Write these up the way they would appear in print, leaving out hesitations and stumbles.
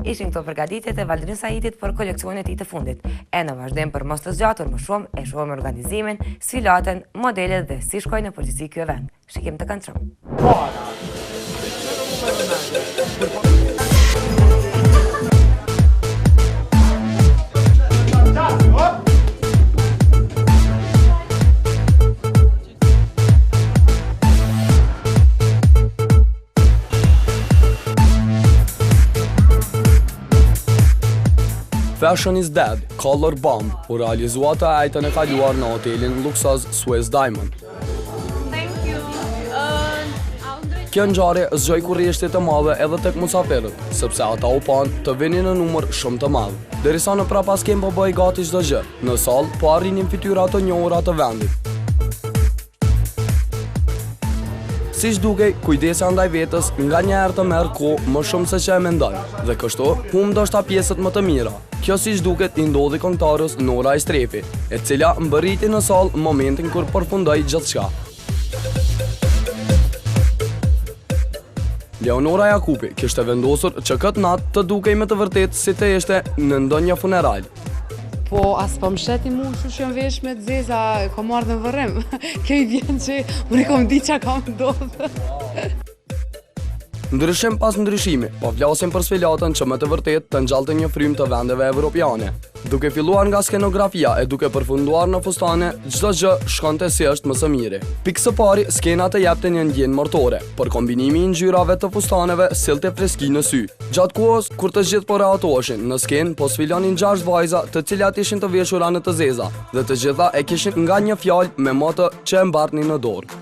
ishin këto përgatitjet e Valdrin Saitit për koleksionet e tij të fundit. E në vazhdim për mos të zgjatur më shumë, e shohim organizimin, sfilatën, modelet dhe si shkojnë në përgjithësi ky event. Shikim të këndshëm. Fashion is Dead, Color Bomb, u realizua të ajtën e kaluar në hotelin luksuz Swiss Diamond. Kjo ngjarje zgjoi kurreshtit të madhe edhe tek musafirët, sepse ata u panë të vinin në numër shumë të madh. Derisa në prapaskem po bëhej gati çdo gjë, në sallë po arrinin fytyra të njohura të vendit. Siç dukej, kujdesi ndaj vetës nganjëherë të merr kohë më shumë se që e mendon, dhe kështu humb ndoshta pjesët më të mira. Kjo siç duket I ndodhi këngëtarës Nora Estrefi, e cila mbërriti në sallë momentin kur përfundoi gjithçka. Leonora Jakupi kishte vendosur që këtë natë të dukej me të vërtetë si të ishte në ndonjë funeral. Po, as po më sheti mu që jam vesh me të zeza, kom marrë në vërrim. Kjo I vjen që unë kom di që kam ndodhë. Ndryshim pas ndryshimi, po flasim për sfilatën që me të vërtet të ngjallte një frymë të vendeve evropiane. Duke filluar nga skenografia e duke përfunduar në fustane, çdo gjë shkonte si është më së miri. Pikë së pari, skena të jepte një ndjenjë mortore, por kombinimi I ngjyrave të fustaneve sillte freski në sy. Gjatë kohës, kur të gjithë po rehatoheshin, në skenë po sfilonin 6 vajza, të cilat ishin të veshura në të zeza, dhe të gjitha e kishin nga një fjalë me moto që e mbartnin në dorë.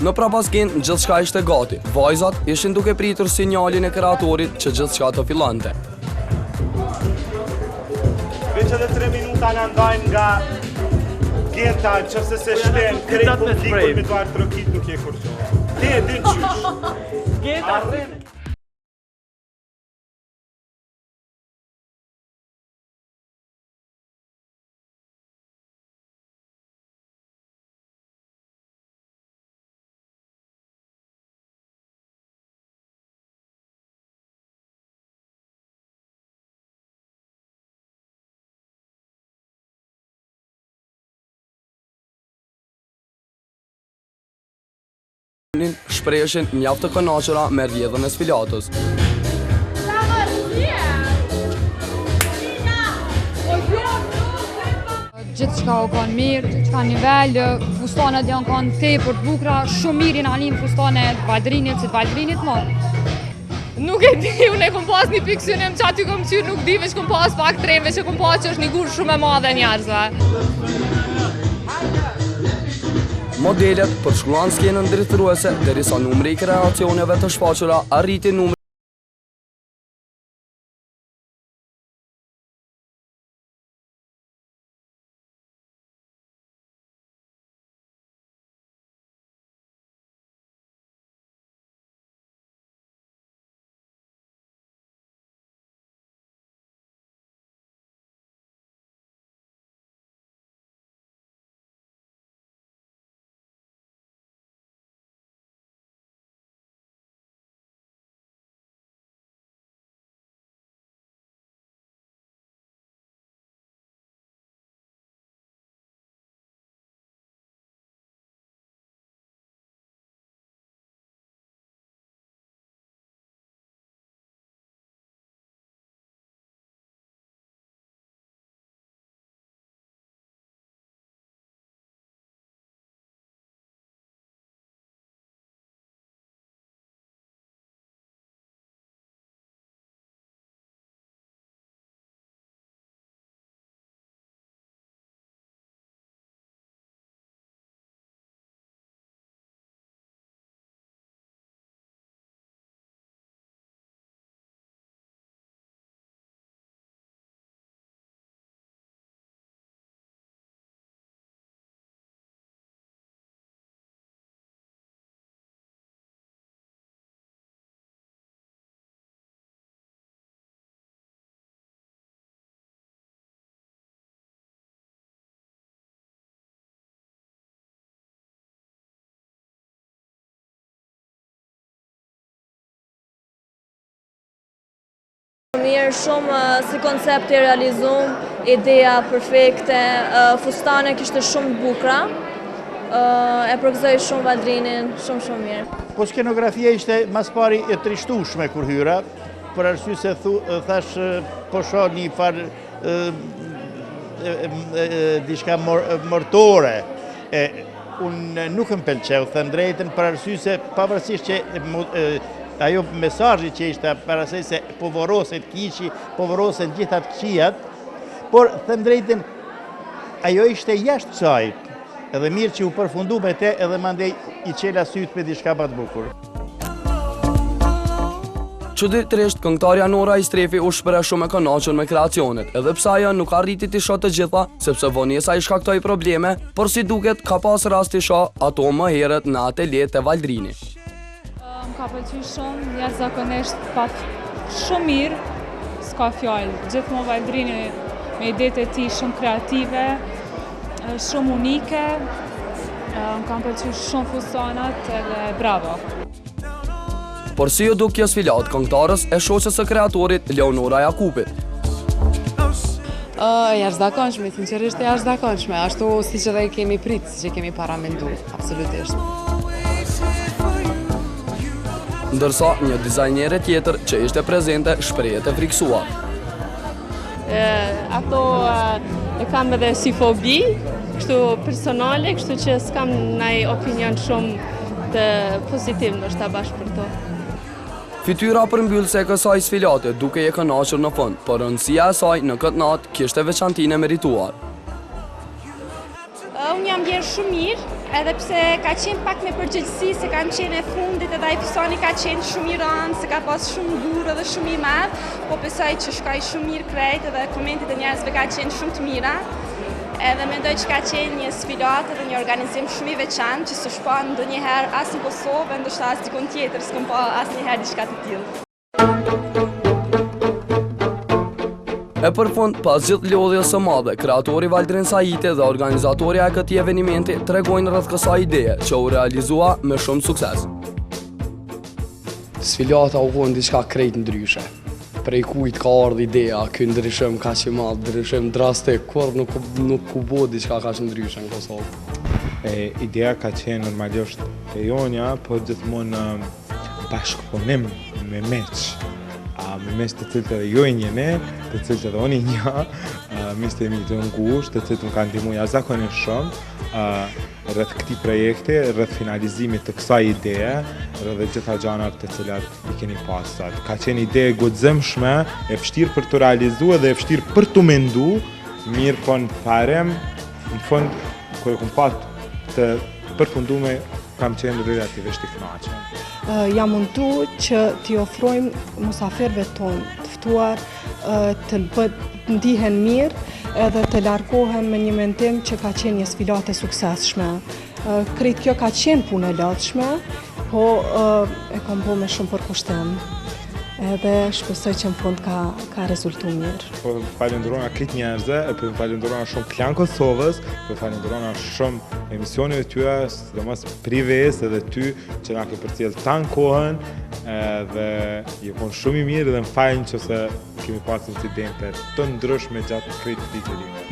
Në prapasken, gjithçka ishte gati. Vajzat ishin duke pritur sinjalin e kreatorit që gjithçka të fillante. Veç edhe 3 minuta në ndajnë nga Geta, qëse se shten, krejt publikut me dvarë trokit nuk je kur gjo. Te e din qysh. Geta, shpreheshin mjaft të kënaqura me rrjedhën e sfilatës. Gjithçka u kanë mirë, gjithçka nivel, fustanet janë kanë tepër të bukura, shumë mirë janë alin fustanet Valdrinit, si të Valdrinit më. Nuk e di, unë e kom pas një fiksionim që aty kom qyrë, nuk di veç kom pas pak tremve që kom pas që është një gur shumë e madhe njerëzve. Modelet përshkruan skenën drejtëruese derisa numri I kreacioneve të shfaqura arriti numri mirë, shumë si koncept i realizum, ideja perfekte, fustane kishte shumë bukra, e përgëzoj shumë Valdrinin, shumë mirë. Po skenografia ishte mas pari e trishtueshme kur hyra, për arsye se thash po shoh një farë diçka mortore. Unë nuk më pëlqeu, thënë drejtën, për arsye se pavarësisht që ajo mesazhi që ishte para se po vorroset kiçi, po vorrosen gjithat këqijat, por thënë drejtën ajo ishte jashtë kësaj. Edhe mirë që u përfundu me te edhe mandej i qela sytë me diçka më të bukur. Çuditërisht, këngëtarja Nora Istrefi u shpreh shumë e kënaqur me kreacionet, edhe pse ajo nuk arriti të shohë të gjitha, sepse vonesa i shkaktoi probleme, por si duket ka pas rast të shoh ato më herët në atelje të Valdrini. Më ka pëlqyer shumë, jashtëzakonisht pat shumë mirë, s'ka fjalë. Gjithmonë Valdrini me idetë e tij shumë kreative, shumë unike, më kanë pëlqyer shumë fustanat edhe bravo. Por si ju duk kjo sfilat këngëtarës e shoqes së kreatorit Leonora Jakupit. Jashtëzakonshme, sinqerisht e jashtëzakonshme, ashtu siç edhe kemi prit, siç e kemi paramenduar, absolutisht. Ndërsa një dizajnere tjetër që ishte prezente shprehet e friksuar. Ato e kam edhe si fobi, kështu personale, kështu që s'kam ndaj opinion shumë të pozitiv ndoshta bashkë për to. Fytyra përmbyllse e kësaj sfilate duke je kënaqur në fund, por rëndësia e saj në këtë natë kishte veçantinë e merituar. Unë jam ndjerë shumë mirë, edhe pse ka qenë pak me përgjegjësi, se kam qenë e fundit edhe ai fustani ka qenë shumë i rëndë, se ka pas shumë dur edhe shumë i madh, po besoj që shkoi shumë mirë krejt edhe komentet e njerëzve ka qenë shumë të mira. Edhe mendoj që ka qenë një sfilat edhe një organizim shumë i veçantë që s'u shpon ndonjëherë as në Kosovë, ndoshta as dikun tjetër, s'kam pa asnjëherë diçka të tillë. E për fund, pas gjithë lodhjes së madhe, kreatori Valdrin Saiti dhe organizatorja e këtij evenimenti tregojnë rreth kësaj ideje që u realizua me shumë sukses. Sfilata u kon diçka krejt ndryshe. Prej kujt ka ardhur ideja, ky ndryshim kaq i madh, ndryshim drastik, kur nuk u bë diçka kaq ndryshe në Kosovë. Ideja ka qenë normalisht e jonja, po gjithmonë bashkëpunim me meq. Me meq të cilët edhe ju e njeni, të cilët edhe unë i nja, miqtë e mi të ngushtë, të cilët më kanë ndihmuar jashtëzakonisht shumë rreth këtij projekti, rreth finalizimit të kësaj ideje, rreth gjitha gjanat të cilat i keni pasur. Ka qenë ide e guximshme, e vështirë për të realizuar dhe e vështirë për të menduar, mirë po në parem, në fund kur e kam patë të përfunduar, kam qenë relativisht i kënaqur. Jam mundu që t'i ofrojmë musafirëve tonë të ftuar të ndihen mirë edhe të largohen me një mendim që ka qenë një sfilate suksesshme. Krejt kjo ka qenë punë e lodhshme, po e kam bërë me shumë përkushtim. Edhe shpresoj që në fund ka rezultu mirë. Po falenderoj këtë njerëzve, po falenderoj shumë Klan Kosovës, po falenderoj shumë emisioneve të tyre, sidomos prives edhe ty që na ke përcjell tan kohën, dhe je kon shumë i mirë dhe më falni nëse kemi pasur incidente të ndryshme gjatë këtij viti.